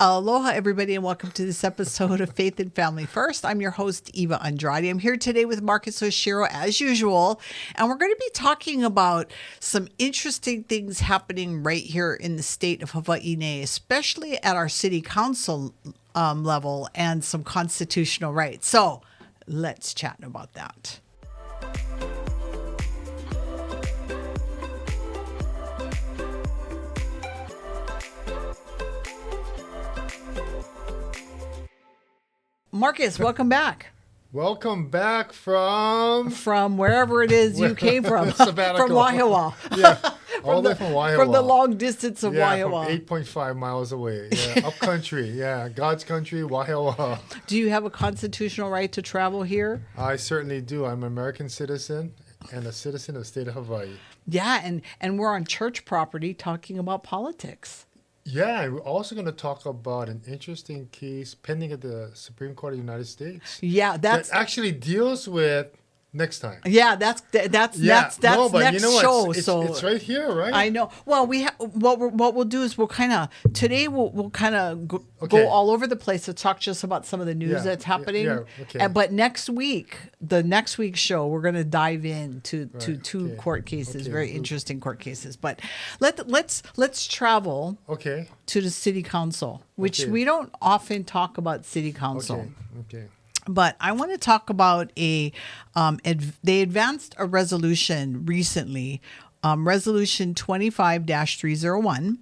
Aloha, everybody, and welcome to this episode of Faith and Family First. I'm your host, Eva Andrade. I'm here today with Marcus Oshiro, as usual, and we're going to be talking about some interesting things happening right here in the state of Hawaii, especially at our city council level, and some constitutional rights. So let's chat about that. Marcus, welcome back. Welcome back from wherever it is you came from. Sabbatical. From Waihawa. Yeah, all the way from Waihawa. From the long distance of Waihawa. From 8.5 miles away. Yeah, up country. Yeah, God's country, Waihawa. Do you have a constitutional right to travel here? I certainly do. I'm an American citizen and a citizen of the state of Hawaii. Yeah, and we're on church property talking about politics. Yeah, and we're also going to talk about an interesting case pending at the Supreme Court of the United States. Yeah, that actually deals with next time. Yeah, that's next show. It's right here, right? I know. Well, what we'll do is we'll kind of go all over the place to talk just about some of the news that's happening. Yeah, okay. But next week, the next week's show, we're going to dive into two court cases, very interesting court cases. But let's travel. Okay. To the city council, which we don't often talk about city council. Okay. But I want to talk about they advanced a resolution recently, Resolution 25-301,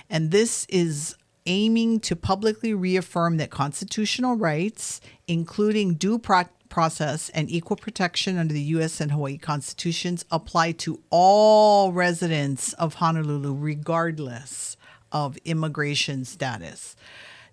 and this is aiming to publicly reaffirm that constitutional rights, including due process and equal protection under the U.S. and Hawaii constitutions, apply to all residents of Honolulu, regardless of immigration status.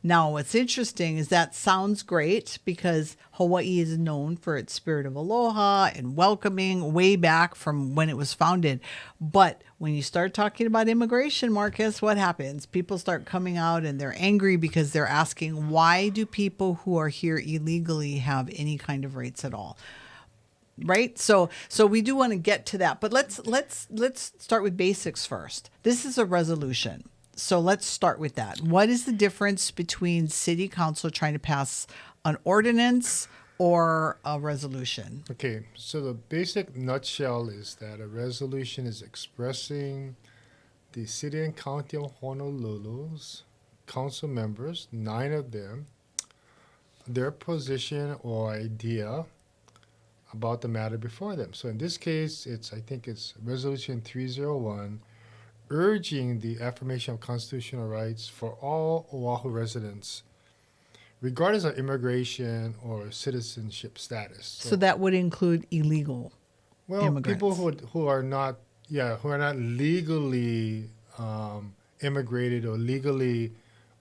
Now, what's interesting is that sounds great because Hawaii is known for its spirit of aloha and welcoming way back from when it was founded. But when you start talking about immigration, Marcus, what happens? People start coming out and they're angry because they're asking, why do people who are here illegally have any kind of rights at all? Right? So we do want to get to that. But let's start with basics first. This is a resolution. So let's start with that. What is the difference between city council trying to pass an ordinance or a resolution? Okay, so the basic nutshell is that a resolution is expressing the city and county of Honolulu's council members, 9 of them, their position or idea about the matter before them. So in this case, I think it's Resolution 301, urging the affirmation of constitutional rights for all Oahu residents, regardless of immigration or citizenship status. So that would include illegal immigrants. People who are not legally immigrated or legally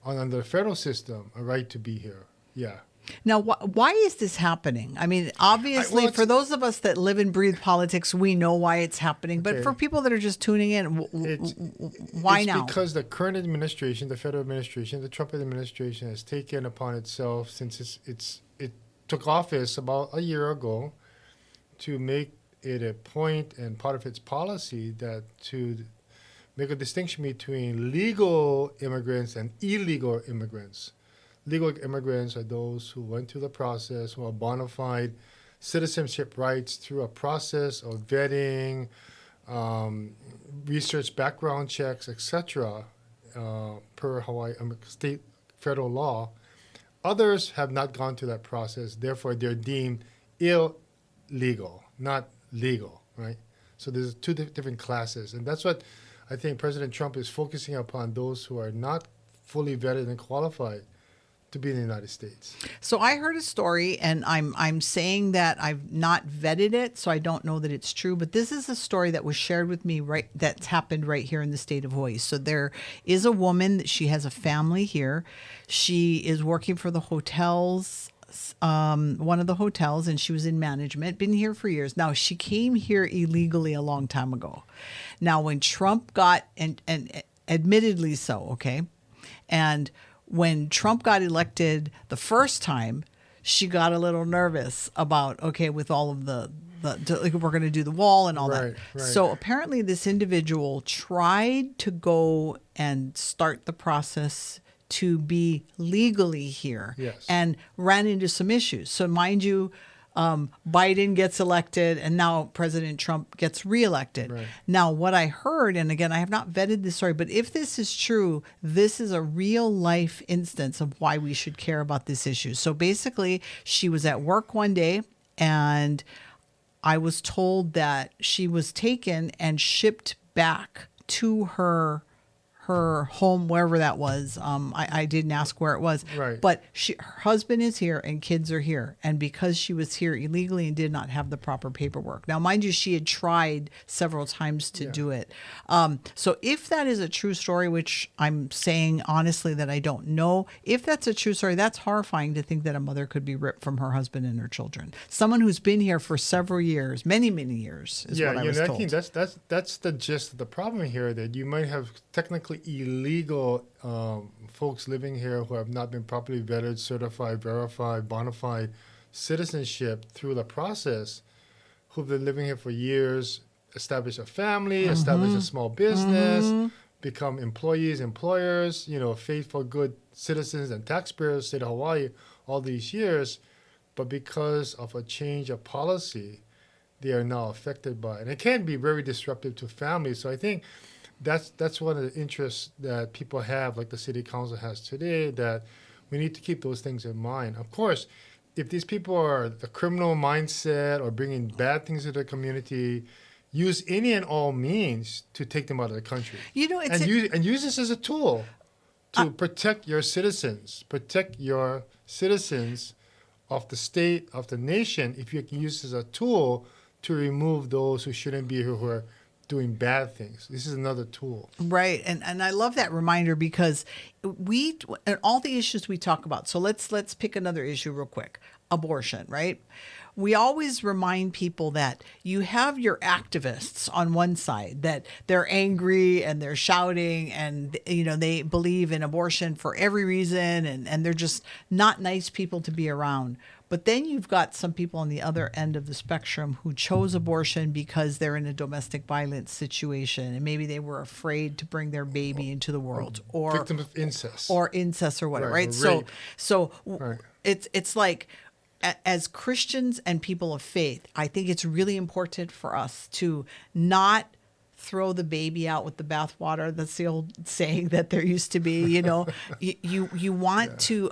under the federal system, a right to be here. Yeah. Now, why is this happening? I mean, obviously, for those of us that live and breathe politics, we know why it's happening. But for people that are just tuning in, why now? It's because the current administration, the federal administration, the Trump administration has taken upon itself, since it took office about a year ago, to make it a point and part of its policy that to make a distinction between legal immigrants and illegal immigrants. Legal immigrants are those who went through the process, who are bona fide citizenship rights through a process of vetting, research background checks, etc., per Hawaii state federal law. Others have not gone through that process, therefore they're deemed illegal, not legal, right? So there's two different classes, and that's what I think President Trump is focusing upon, those who are not fully vetted and qualified to be in the United States. So I heard a story, and I'm saying that I've not vetted it, so I don't know that it's true, but this is a story that was shared with me that's happened right here in the state of Hawaii. So there is a woman, she has a family here. She is working for the hotels, one of the hotels, and she was in management, been here for years. Now, she came here illegally a long time ago. Now, when Trump got, and admittedly so, okay, and when Trump got elected the first time, she got a little nervous about, with all of we're going to do the wall and all that. Right. So apparently this individual tried to go and start the process to be legally here Yes. and ran into some issues. So mind you, Biden gets elected and now President Trump gets reelected. Right. Now, what I heard, and again, I have not vetted this story, but if this is true, this is a real life instance of why we should care about this issue. So basically, she was at work one day and I was told that she was taken and shipped back to her home, wherever that was. I didn't ask where it was, Right. but her husband is here and kids are here. And because she was here illegally and did not have the proper paperwork. Now, mind you, she had tried several times to do it. So if that is a true story, which I'm saying honestly that I don't know, if that's a true story, that's horrifying to think that a mother could be ripped from her husband and her children. Someone who's been here for several years, many, many years, is what I was told. I think that's the gist of the problem here, that you might have technically illegal folks living here who have not been properly vetted, certified, verified, bona fide citizenship through the process, who've been living here for years, establish a family, establish a small business, become employees, employers, faithful, good citizens and taxpayers, state of Hawaii, all these years. But because of a change of policy, they are now affected by it. And it can be very disruptive to families. So I think that's one of the interests that people have, like the city council has today, that we need to keep those things in mind. Of course, if these people are the criminal mindset or bringing bad things to the community, use any and all means to take them out of the country. Use this as a tool to protect your citizens of the state, of the nation, if you can use this as a tool to remove those who shouldn't be here, who are doing bad things. This is another tool. Right. And I love that reminder because and all the issues we talk about. So let's pick another issue real quick. Abortion, right? We always remind people that you have your activists on one side, that they're angry and they're shouting and, they believe in abortion for every reason and they're just not nice people to be around. But then you've got some people on the other end of the spectrum who chose abortion because they're in a domestic violence situation and maybe they were afraid to bring their baby into the world, or victim of incest or whatever, right? So it's like, as Christians and people of faith, I think it's really important for us to not throw the baby out with the bathwater. That's the old saying that there used to be. You want to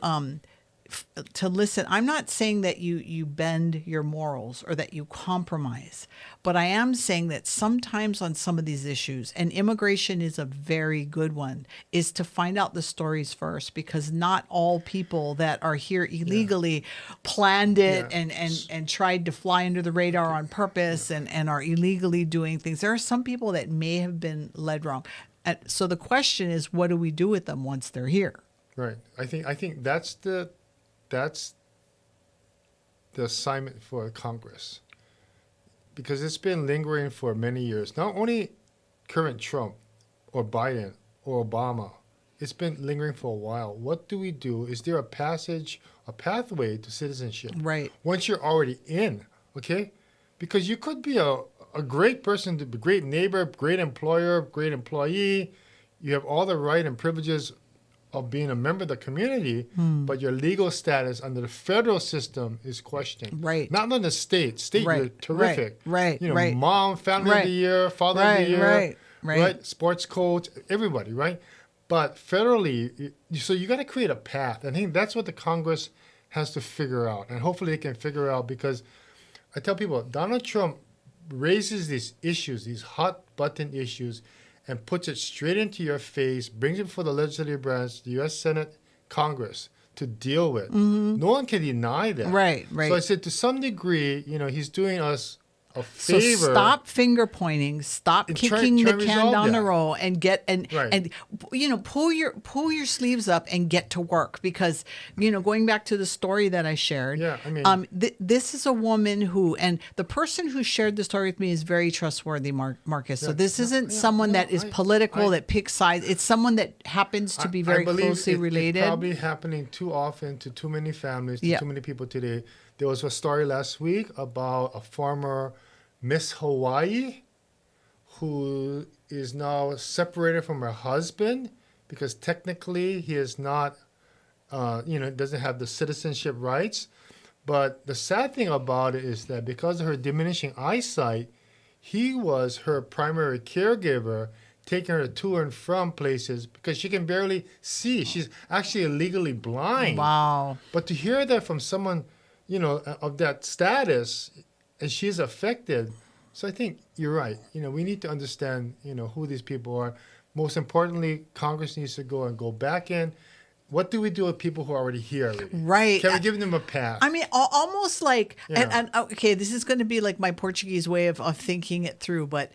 listen. I'm not saying that you bend your morals or that you compromise, but I am saying that sometimes on some of these issues, and immigration is a very good one, is to find out the stories first, because not all people that are here illegally planned it and tried to fly under the radar on purpose and are illegally doing things. There are some people that may have been led wrong. And so the question is, what do we do with them once they're here? Right. I think that's the assignment for Congress, because it's been lingering for many years. Not only current Trump or Biden or Obama, it's been lingering for a while. What do we do? Is there a pathway to citizenship? Right. Once you're already in, okay? Because you could be a great person, a great neighbor, great employer, great employee. You have all the right and privileges of being a member of the community, but your legal status under the federal system is questioned. Right. Not on the state. State, you're terrific. Right. Mom, family of the year, father of the year, right. Sports coach, everybody, right? But federally, so you got to create a path. And I think that's what the Congress has to figure out. And hopefully they can figure out, because I tell people, Donald Trump raises these issues, these hot button issues, and puts it straight into your face, brings it before the legislative branch, the U.S. Senate, Congress, to deal with. No one can deny that. Right. So I said, to some degree, he's doing us a favor. So stop finger pointing, stop kicking the can down the road, and pull your sleeves up and get to work. Because going back to the story that I shared, this is a woman who, and the person who shared the story with me is very trustworthy, Marcus. So this isn't someone that is political, that picks sides. It's someone that happens to be very closely related. It's probably happening too often to too many families, to too many people today. There was a story last week about a former Miss Hawaii who is now separated from her husband because technically he is not, doesn't have the citizenship rights. But the sad thing about it is that because of her diminishing eyesight, he was her primary caregiver, taking her to and from places because she can barely see. She's actually legally blind. Wow. But to hear that from someone, of that status, and she's affected. So I think you're right. We need to understand, who these people are. Most importantly, Congress needs to go back in. What do we do with people who are already here already? Right. Can we give them a pass? I mean, almost like, Yeah. and okay, this is going to be like my Portuguese way of thinking it through, but,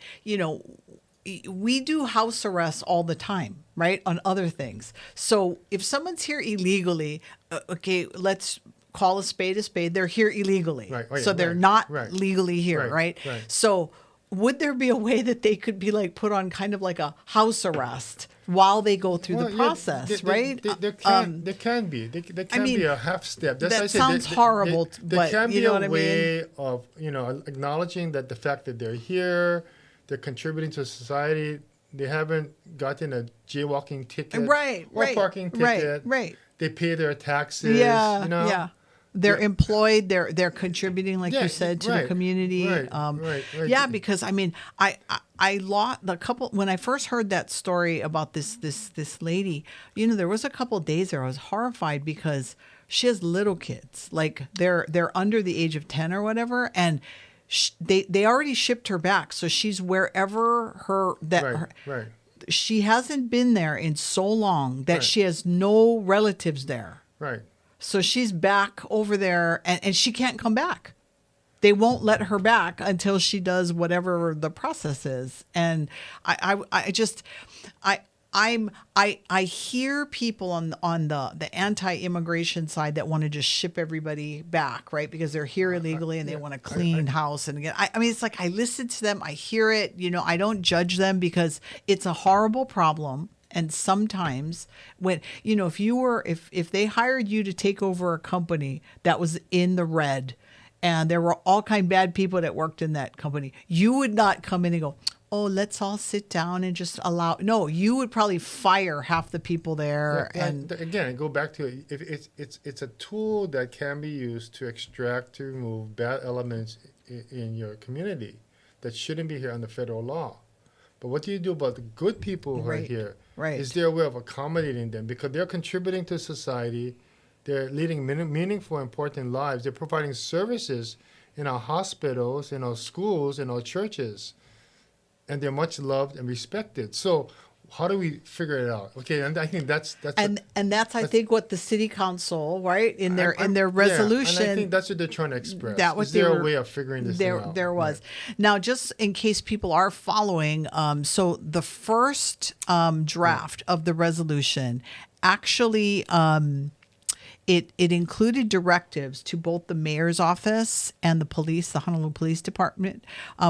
we do house arrests all the time, right? On other things. So if someone's here illegally, okay, let's call a spade. They're here illegally. Right. Oh, yeah. So they're Right. not Right. legally here, right? Right. So would there be a way that they could be like put on kind of like a house arrest while they go through the process, right? There can be. There can mean, be a half step. That's why I that said sounds horrible, there but can you be know a what I way mean? of, acknowledging that the fact that they're here, they're contributing to society, they haven't gotten a jaywalking ticket Right, or right, parking ticket. right. They pay their taxes. Yeah. They're employed. They're contributing, like Yeah, you said, to right, the community. right. Yeah, because I mean, I lost the couple when I first heard that story about this lady. There was a couple of days there I was horrified because she has little kids, like they're under the age of 10 or whatever, and they already shipped her back, so she's wherever Right. she hasn't been there in so long that Right. she has no relatives there. Right. So she's back over there and she can't come back. They won't let her back until she does whatever the process is. And I hear people on the anti-immigration side that want to just ship everybody back, right? Because they're here illegally and they want a clean house. And again, I mean, it's like I listen to them, I hear it, I don't judge them because it's a horrible problem. And sometimes when, if they hired you to take over a company that was in the red and there were all kind of bad people that worked in that company, you would not come in and go, oh, let's all sit down and just allow. No, you would probably fire half the people there. Yeah, and again, I go back to it. If it's a tool that can be used to extract, to remove bad elements in your community that shouldn't be here under federal law. But what do you do about the good people who are here? Right. Is there a way of accommodating them? Because they're contributing to society. They're leading meaningful, important lives. They're providing services in our hospitals, in our schools, in our churches. And they're much loved and respected. So how do we figure it out? Okay, and I think that's I think what the city council, right, in their resolution, and I think that's what they're trying to express. Is there a way of figuring this thing out? There was. Right. Now, just in case people are following, so the first draft of the resolution actually it included directives to both the mayor's office and the Honolulu Police Department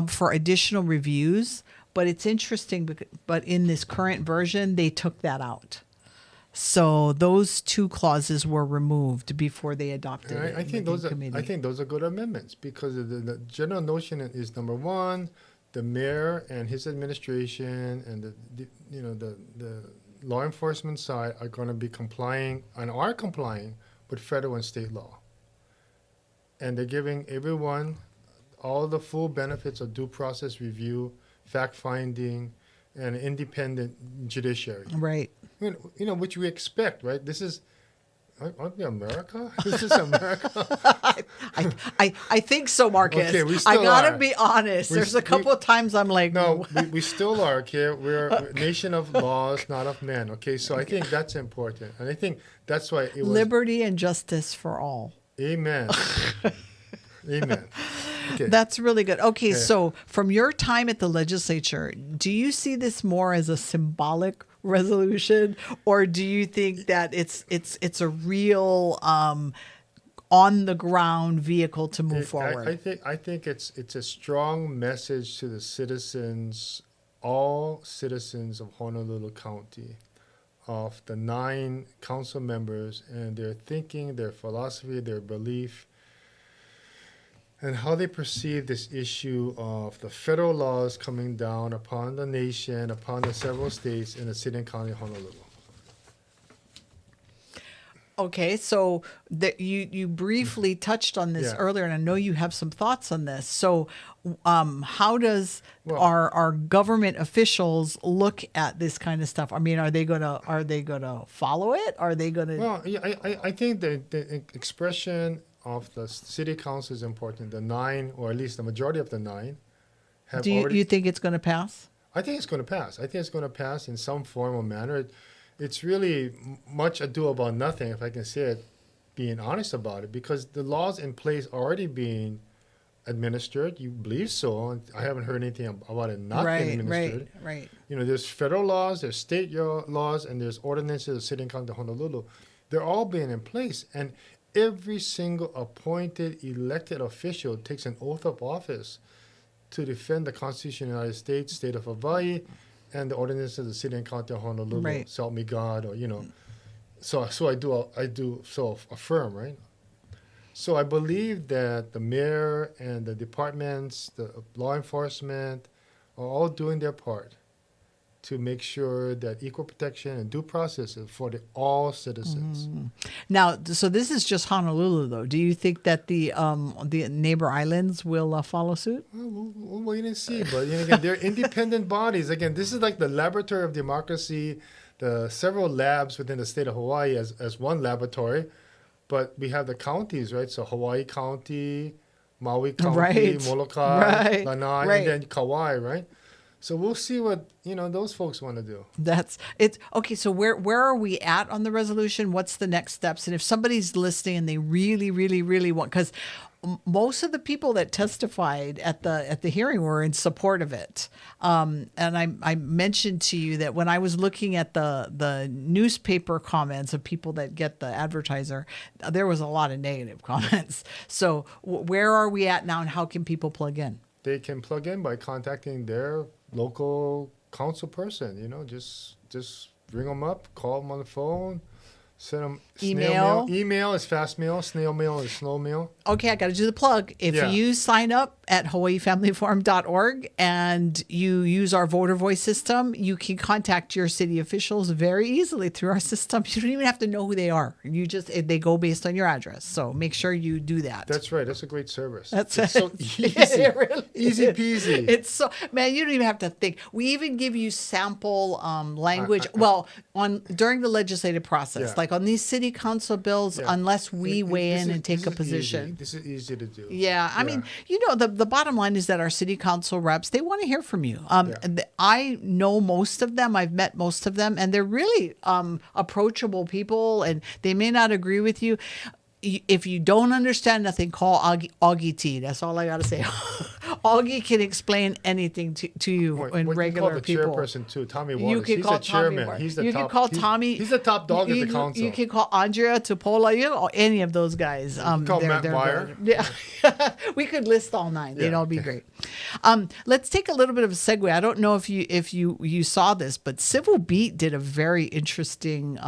for additional reviews. But it's interesting, but in this current version, they took that out. So those two clauses were removed before they adopted it. I think those are good amendments because the general notion is, number one, the mayor and his administration and the law enforcement side are going to be complying and are complying with federal and state law. And they're giving everyone all the full benefits of due process review, fact-finding, and independent judiciary. Right. Which we expect, right? This is, aren't we America? This is America. I think so, Marcus. Okay, we still I gotta are. be honest. There's a couple of times I'm like, no, we still are. Okay, we're a nation of laws, not of men. Okay, so I think that's important, and I think that's why it was liberty and justice for all. Amen. Amen. Okay. That's really good. Okay, so from your time at the legislature, do you see this more as a symbolic resolution, or do you think that it's a real on the ground vehicle to move forward? I think it's a strong message to the citizens, all citizens of Honolulu County, of the 9 council members and their thinking, their philosophy, their belief, and how they perceive this issue of the federal laws coming down upon the nation, upon the several states in the city and county of Honolulu. Okay, so that you briefly touched on this Yeah. earlier, and I know you have some thoughts on this. So, how does Well- our government officials look at this kind of stuff? I mean, are they gonna follow it? Are they gonna? Well, yeah, I think the expression of the city council is important. The 9, or at least the majority of the 9, have Do already. you think it's going to pass? I think it's going to pass. I think it's going to pass in some form or manner. It's really much ado about nothing, if I can say it, being honest about it, because the laws in place are already being administered. You believe so? I haven't heard anything about it not being administered. Right. You know, there's federal laws, there's state laws, and there's ordinances of the City and County of Honolulu. They're all being in place, and every single appointed elected official takes an oath of office to defend the Constitution of the United States, state of Hawaii, and the ordinances of the City and County of Honolulu. Right. So help me God, or So I do so affirm, right? So I believe that the mayor and the departments, the law enforcement, are all doing their part to make sure that equal protection and due process is for all citizens. Now, so this is just Honolulu, though. Do you think that the neighbor islands will follow suit? Well, we'll wait and see. But again, they're independent bodies. Again, this is like the laboratory of democracy, the several labs within the state of Hawaii as one laboratory. But we have the counties, right? So Hawaii County, Maui County, Right. Molokai, Right. Lanai, Right. and then Kauai, right? So we'll see what those folks want to do. That's it. Okay, so where are we at on the resolution? What's the next steps? And if somebody's listening and they really, really, really want, because most of the people that testified at the hearing were in support of it. And I mentioned to you that when I was looking at the newspaper comments of people that get the advertiser, there was a lot of negative comments. So where are we at now, and how can people plug in? They can plug in by contacting their local council person. Just ring them up, call them on the phone, send them Email. snail mail. Email is fast mail, snail mail is slow mail. Okay, I got to do the plug. If Yeah. you sign up at hawaiifamilyforum.org and you use our voter voice system, you can contact your city officials very easily through our system. You don't even have to know who they are. They go based on your address. So make sure you do that. That's right. That's a great service. It's so easy. It really Easy is. peasy. It's so, man, you don't even have to think. We even give you sample language. During the legislative process, Yeah. like on these city council bills, Yeah. unless we weigh in and take a position. This is easy to do. Yeah, I mean, the bottom line is that our city council reps, they want to hear from you. I know most of them. I've met most of them, and they're really approachable people, and they may not agree with you. If you don't understand nothing, call Augie T. That's all I got to say. Augie can explain anything to you in regular people. You can call the chairperson too, Tommy Waters. You can He's call the chairman. Tommy. He's the You top. can call Tommy. He's the top dog at the council. You can call Andrea Tupola, or any of those guys. Call Matt Meyer. good. Yeah, we could list all 9. They'd all be great. Let's take a little bit of a segue. I don't know if you saw this, but Civil Beat did a very interesting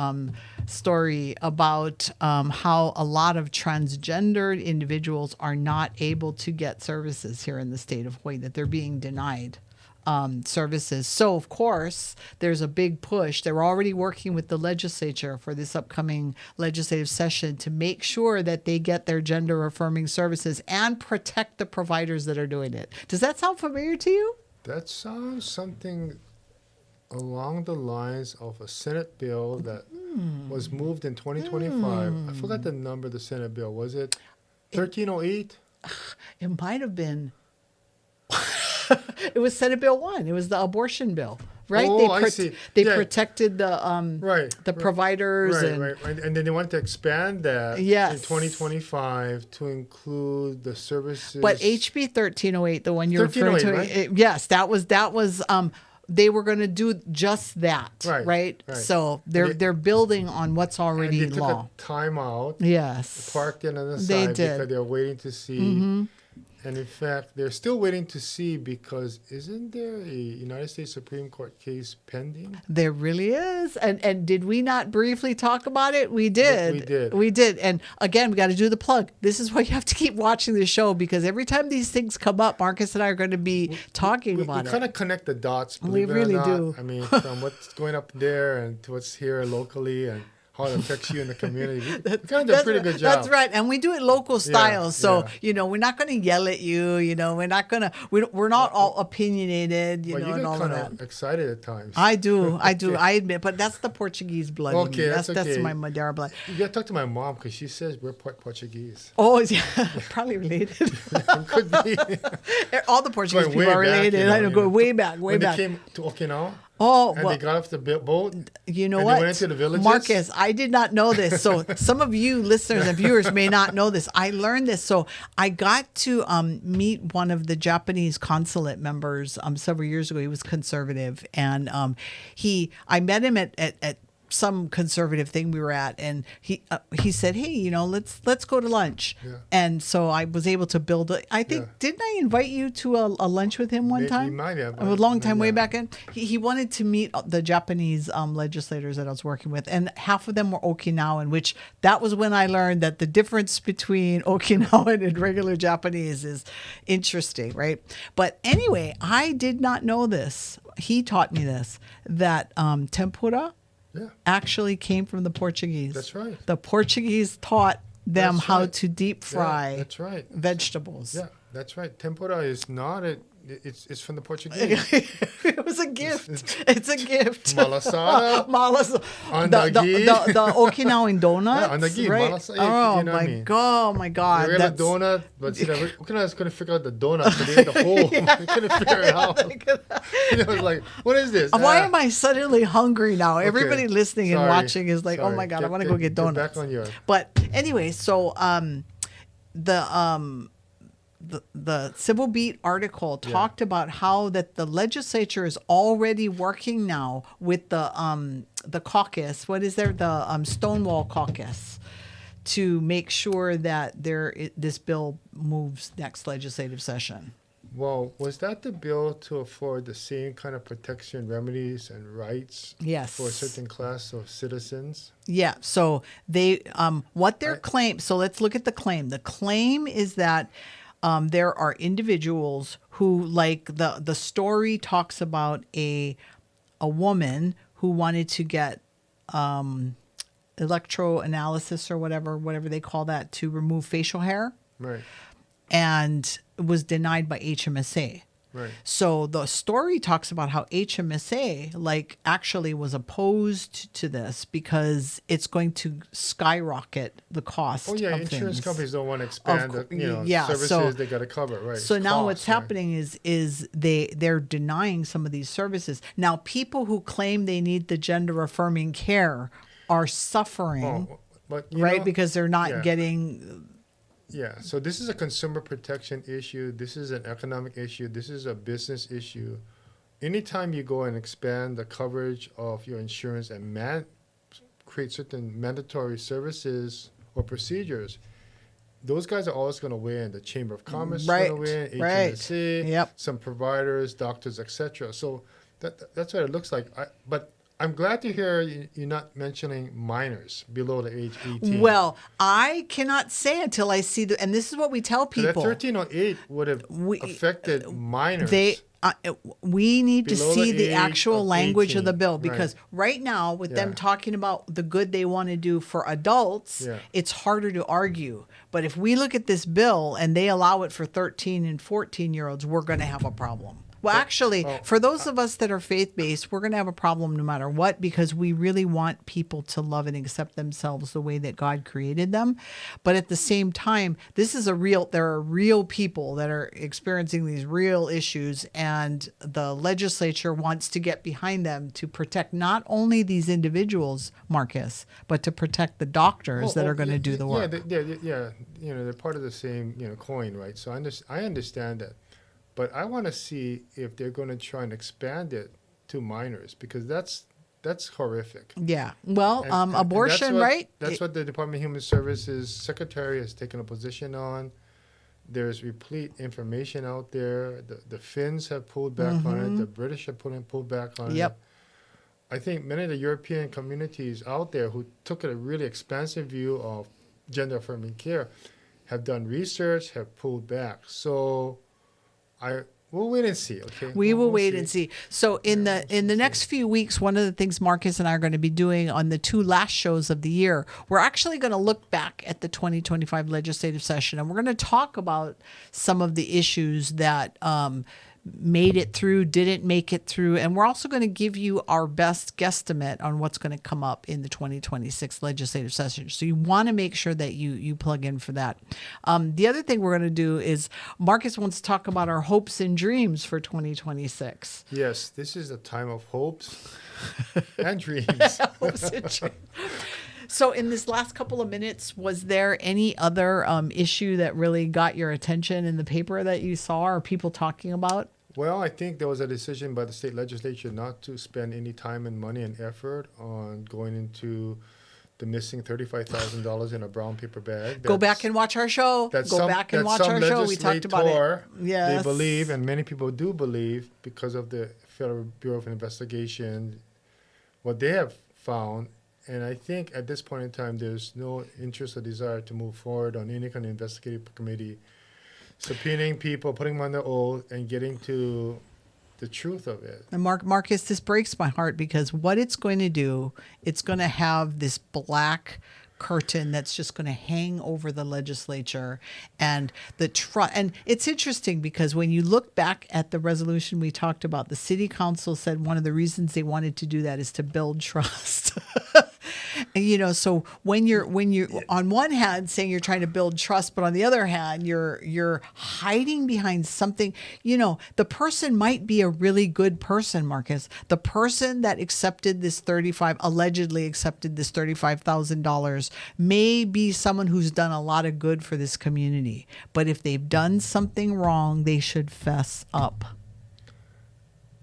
story about how a lot of transgendered individuals are not able to get services here in the state of Hawaii, that they're being denied services. So, of course, there's a big push. They're already working with the legislature for this upcoming legislative session to make sure that they get their gender affirming services and protect the providers that are doing it. Does that sound familiar to you? That sounds something along the lines of a Senate bill that was moved in 2025. I forgot the number of the Senate bill. Was it 1308? It might have been. It was Senate Bill 1. It was the abortion bill, right? Oh, I see. They Yeah. protected the providers Right. And then they wanted to expand that Yes. in 2025 to include the services. But HB 1308, the one you're referring to, 1308, right? yes, that was they were going to do just that, Right. So they're building on what's already and they law. took a time out, Yes. parked it on the They side did. because they were waiting to see. And in fact, they're still waiting to see because isn't there a United States Supreme Court case pending? There really is. And did we not briefly talk about it? We did. We did. And again, we got to do the plug. This is why you have to keep watching the show, because every time these things come up, Marcus and I are going to be talking about We it. kind of connect the dots. We believe it or really not. do. I mean, from what's going up there and to what's here locally, and how it affects you in the community. We kind of do a pretty good job. That's right, and we do it local style. So yeah. we're not going to yell at you. We're not going to. We're not all opinionated. Well, you and get all kind of of that. excited at times. I do. I admit, but that's the Portuguese blood. in me. Okay, that's okay. That's my Madeira blood. You got to talk to my mom because she says we're Portuguese. Oh, yeah, probably related. Could be. All the Portuguese Going people are way back, related. I know, go way back, way when back. they came to Okinawa Oh, and well, they got off the boat. you know and what? They went into the villages. Marcus, I did not know this. So some of you listeners and viewers may not know this. I learned this. So I got to meet one of the Japanese consulate members several years ago. He was conservative, and I met him at some conservative thing we were at, and he said, "Hey, let's go to lunch." Yeah. And so I was able to build I think didn't I invite you to a lunch with him one time? You might have. A long time way back in. He wanted to meet the Japanese legislators that I was working with, and half of them were Okinawan, which that was when I learned that the difference between Okinawan and regular Japanese is interesting, right? But anyway, I did not know this. He taught me this, that tempura actually came from the Portuguese. That's right. The Portuguese taught them how to deep fry that's right. vegetables. Yeah, that's right. Tempura is not it's from the Portuguese. It was a gift. It's a gift. Malasada. The Okinawan donuts. Yeah, andagi, right? malasada. Oh, you know what I my mean? God. Oh, my God. They got a donut, but Okinawas couldn't figure out the donut, so they ate the hole. They couldn't figure it out. It was like, what is this? Why am I suddenly hungry now? Everybody listening and Sorry. watching is like, oh, my God, I want to go get donuts. Get back on your... But anyway, so the Civil Beat article talked about how that the legislature is already working now with the caucus. What is there? The Stonewall Caucus, to make sure that this bill moves next legislative session. Well, was that the bill to afford the same kind of protection, remedies, and rights for a certain class of citizens? Yeah. So they what their claim. So let's look at the claim. The claim is that there are individuals who, like the story talks about a woman who wanted to get electroanalysis or whatever they call that, to remove facial hair. Right. And was denied by HMSA. Right. So the story talks about how HMSA actually was opposed to this because it's going to skyrocket the cost. Oh yeah, of insurance things. companies don't want to expand services so, they got to cover, right? So now what's happening is they're denying some of these services. Now people who claim they need the gender affirming care are suffering, because they're not getting. Yeah, so this is a consumer protection issue. This is an economic issue. This is a business issue. Anytime you go and expand the coverage of your insurance and create certain mandatory services or procedures, those guys are always going to win. The Chamber of Commerce is going to win, HMSC, some providers, doctors, etc. So that's what it looks like. But I'm glad to hear you're not mentioning minors below the age 18. Well, I cannot say until I see and this is what we tell people. That 1308 would have affected minors. We need to see the actual language 18, of the bill, because right now with them talking about the good they want to do for adults, it's harder to argue. But if we look at this bill and they allow it for 13 and 14-year-olds, we're going to have a problem. Well, actually, for those of us that are faith-based, we're going to have a problem no matter what, because we really want people to love and accept themselves the way that God created them. But at the same time, there are real people that are experiencing these real issues, and the legislature wants to get behind them to protect not only these individuals, Marcus, but to protect the doctors that are going to do the work. They're part of the same coin, right? So I understand that. But I want to see if they're going to try and expand it to minors, because that's horrific. Yeah. Well, abortion, right? That's what the Department of Human Services secretary has taken a position on. There's replete information out there. The Finns have pulled back on it. The British have pulled back on it. I think many of the European communities out there who took a really expansive view of gender-affirming care have done research, have pulled back. So we'll wait and see. Okay, We will we'll wait and see. So in the next few weeks, one of the things Marcus and I are going to be doing on the 2 last shows of the year, we're actually going to look back at the 2025 legislative session, and we're going to talk about some of the issues that made it through, didn't make it through, and we're also going to give you our best guesstimate on what's going to come up in the 2026 legislative session. So you want to make sure that you plug in for that. The other thing we're going to do is Marcus wants to talk about our hopes and dreams for 2026. Yes, this is a time of hopes and dreams. Hopes and dreams. So in this last couple of minutes, was there any other issue that really got your attention in the paper that you saw or people talking about? Well, I think there was a decision by the state legislature not to spend any time and money and effort on going into the missing $35,000 in a brown paper bag. Go back and watch our show. Go back and watch our show. We talked about it. Yes. They believe, and many people do believe, because of the Federal Bureau of Investigation, what they have found. And I think at this point in time, there's no interest or desire to move forward on any kind of investigative committee, subpoenaing people, putting them under oath, and getting to the truth of it. And Marcus, this breaks my heart because what it's going to do, it's going to have this black curtain that's just going to hang over the legislature and the trust. And it's interesting because when you look back at the resolution we talked about, the city council said one of the reasons they wanted to do that is to build trust. And, so when you're on one hand saying you're trying to build trust, but on the other hand, you're hiding behind something, the person might be a really good person, Marcus. The person that allegedly accepted this $35,000 may be someone who's done a lot of good for this community. But if they've done something wrong, they should fess up.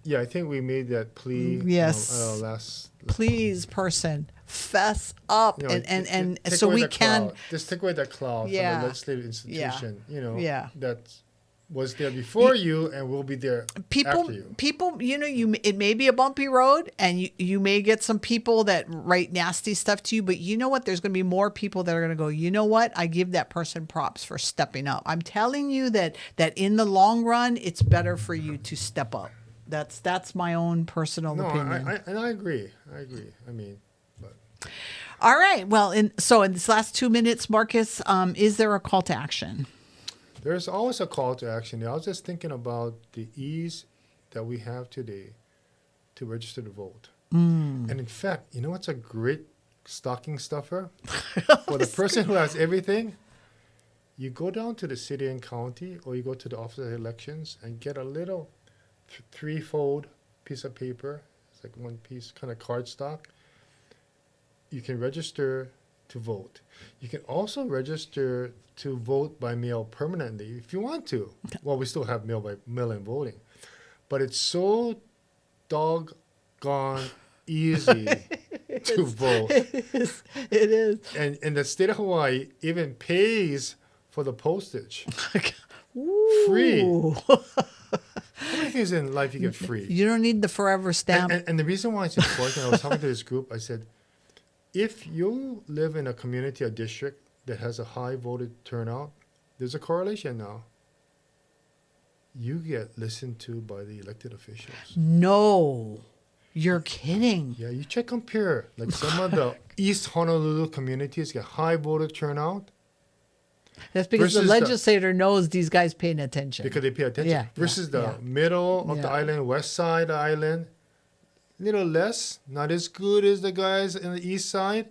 Yeah, I think we made that plea. Yes. Please, person, fess up, and so we can just take away that cloud from the legislative institution. Yeah. That was there before you and will be there after you. People, it may be a bumpy road, and you may get some people that write nasty stuff to you. But you know what? There's going to be more people that are going to go, you know what? I give that person props for stepping up. I'm telling you that in the long run, it's better for you to step up. That's my own personal opinion. I agree. All right. Well, in this last 2 minutes, Marcus, is there a call to action? There's always a call to action. I was just thinking about the ease that we have today to register to vote. And in fact, what's a great stocking stuffer for the person who has everything? You go down to the city and county, or you go to the office of elections and get a little three-fold piece of paper. It's like one piece, kind of cardstock. You can register to vote. You can also register to vote by mail permanently if you want to. Well, we still have mail-in voting. But it's so doggone easy to vote. It is. And the state of Hawaii even pays for the postage. Ooh. Free. How many things in life you get free? You don't need the forever stamp. And the reason why it's important, I was talking to this group, I said, if you live in a community or district that has a high voter turnout, there's a correlation now. You get listened to by the elected officials. No, you're kidding. Yeah, you compare. Like some of the East Honolulu communities get high voter turnout. That's because the legislator knows these guys paying attention. Because they pay attention. Versus the middle of the island, west side of the island, little less, not as good as the guys in the east side.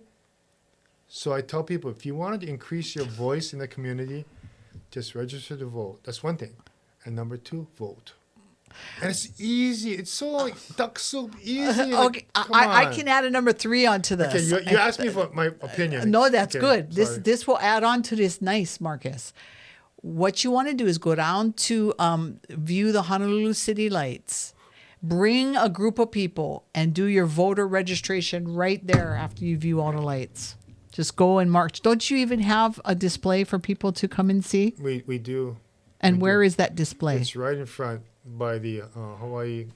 So I tell people, if you wanted to increase your voice in the community, just register to vote. That's one thing. And number 2, vote. And it's easy. It's so like duck soup easy. Okay, I can add a number 3 onto this. Okay, you asked me for my opinion. No, that's good. This will add on to this. Nice, Marcus. What you want to do is go down to view the Honolulu City Lights. Bring a group of people and do your voter registration right there after you view all the lights. Just go and march. Don't you even have a display for people to come and see? We do. And where is that display? It's right in front by the Hawaii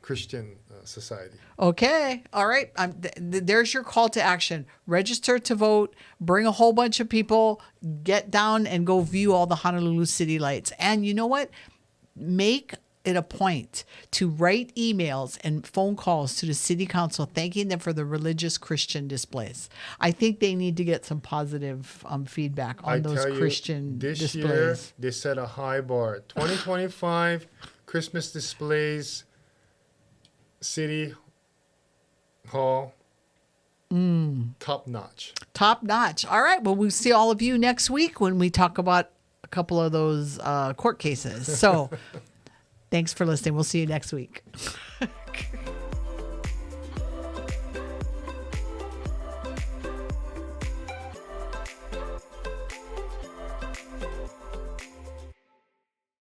Christian society. Okay. All right. There's your call to action. Register to vote. Bring a whole bunch of people. Get down and go view all the Honolulu city lights. And you know what? Make it a point to write emails and phone calls to the city council thanking them for the religious Christian displays. I think they need to get some positive feedback on those Christian this displays. Year, they set a high bar. 2025 Christmas displays, City Hall, top notch. Top notch. All right. Well, we'll see all of you next week when we talk about a couple of those court cases. So thanks for listening. We'll see you next week.